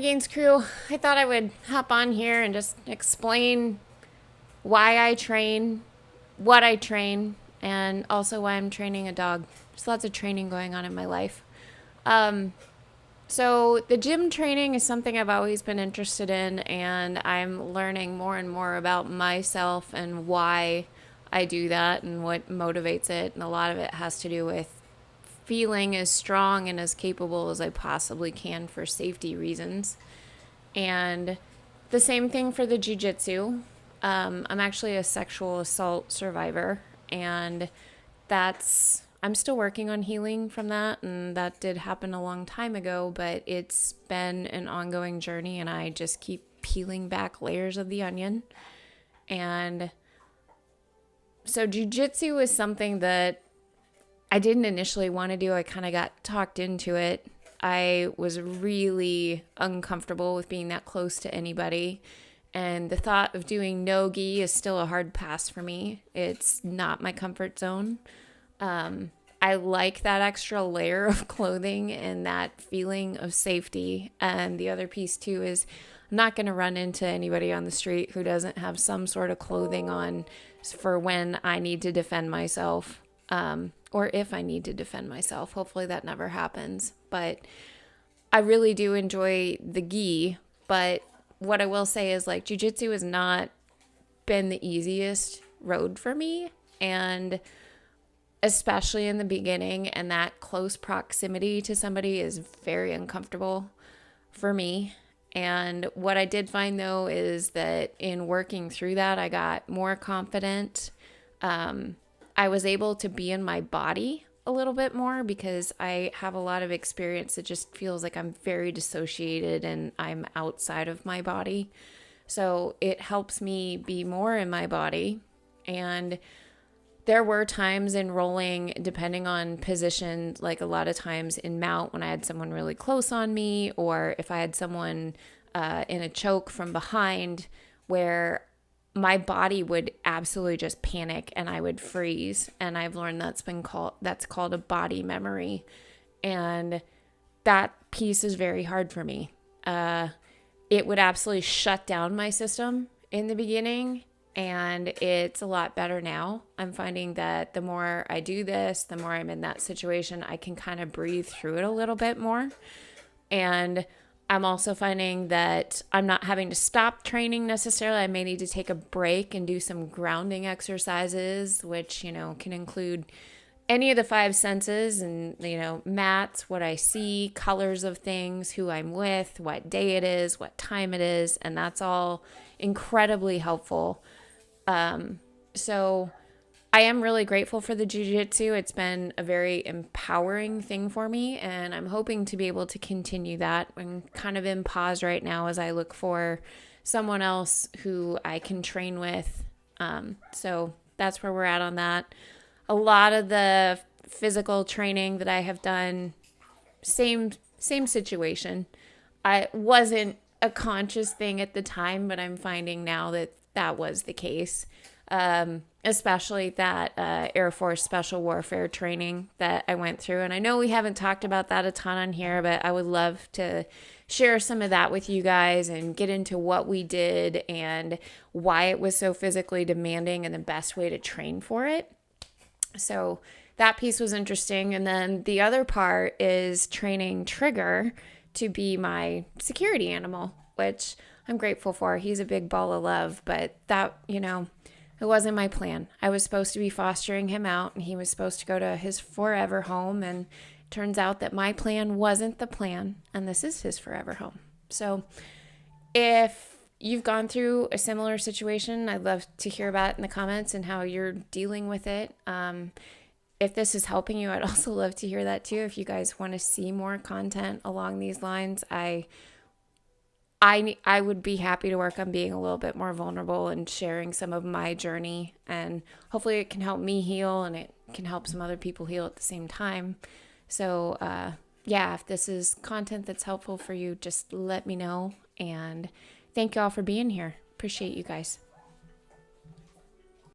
Gains crew, I thought I would hop on here and just explain why I train, what I train, and also why I'm training a dog. There's lots of training going on in my life. Um, so, the gym training is something I've always been interested in, and I'm learning more and more about myself and why I do that and what motivates it. And a lot of it has to do with feeling as strong and as capable as I possibly can for safety reasons. And the same thing for the jiu-jitsu. I'm actually a sexual assault survivor, and I'm still working on healing from that, and that did happen a long time ago, but it's been an ongoing journey, and I just keep peeling back layers of the onion. And so jiu-jitsu is something that I didn't initially want to do. I kind of got talked into it. I was really uncomfortable with being that close to anybody. And the thought of doing no gi is still a hard pass for me. It's not my comfort zone. I like that extra layer of clothing and that feeling of safety. And the other piece, too, is I'm not going to run into anybody on the street who doesn't have some sort of clothing on for when I need to defend myself. Or if I need to defend myself. Hopefully that never happens. But I really do enjoy the gi. But what I will say is, like, jiu-jitsu has not been the easiest road for me. And especially in the beginning, and that close proximity to somebody is very uncomfortable for me. And what I did find, though, is that in working through that, I got more confident. I was able to be in my body a little bit more because I have a lot of experience that just feels like I'm very dissociated and I'm outside of my body. So it helps me be more in my body. And there were times in rolling, depending on position, like a lot of times in mount when I had someone really close on me, or if I had someone in a choke from behind, where my body would absolutely just panic and I would freeze. And I've learned that's called a body memory. And that piece is very hard for me. It would absolutely shut down my system in the beginning, and it's a lot better now. I'm finding that the more I do this, the more I'm in that situation, I can kind of breathe through it a little bit more. And I'm also finding that I'm not having to stop training necessarily. I may need to take a break and do some grounding exercises, which, can include any of the five senses and, mats, what I see, colors of things, who I'm with, what day it is, what time it is. And that's all incredibly helpful. So I am really grateful for the jiu-jitsu. It's been a very empowering thing for me, and I'm hoping to be able to continue that. I'm kind of in pause right now as I look for someone else who I can train with. So that's where we're at on that. A lot of the physical training that I have done, same situation. I wasn't a conscious thing at the time, but I'm finding now that was the case. Especially that Air Force Special Warfare training that I went through. And I know we haven't talked about that a ton on here, but I would love to share some of that with you guys and get into what we did and why it was so physically demanding and the best way to train for it. So that piece was interesting. And then the other part is training Trigger to be my security animal, which I'm grateful for. He's a big ball of love, but that, it wasn't my plan. I was supposed to be fostering him out, and he was supposed to go to his forever home, and it turns out that my plan wasn't the plan, and this is his forever home. So if you've gone through a similar situation, I'd love to hear about it in the comments and how you're dealing with it. If this is helping you, I'd also love to hear that too. If you guys want to see more content along these lines, I would be happy to work on being a little bit more vulnerable and sharing some of my journey, and hopefully it can help me heal and it can help some other people heal at the same time. So if this is content that's helpful for you, just let me know, and thank you all for being here. Appreciate you guys.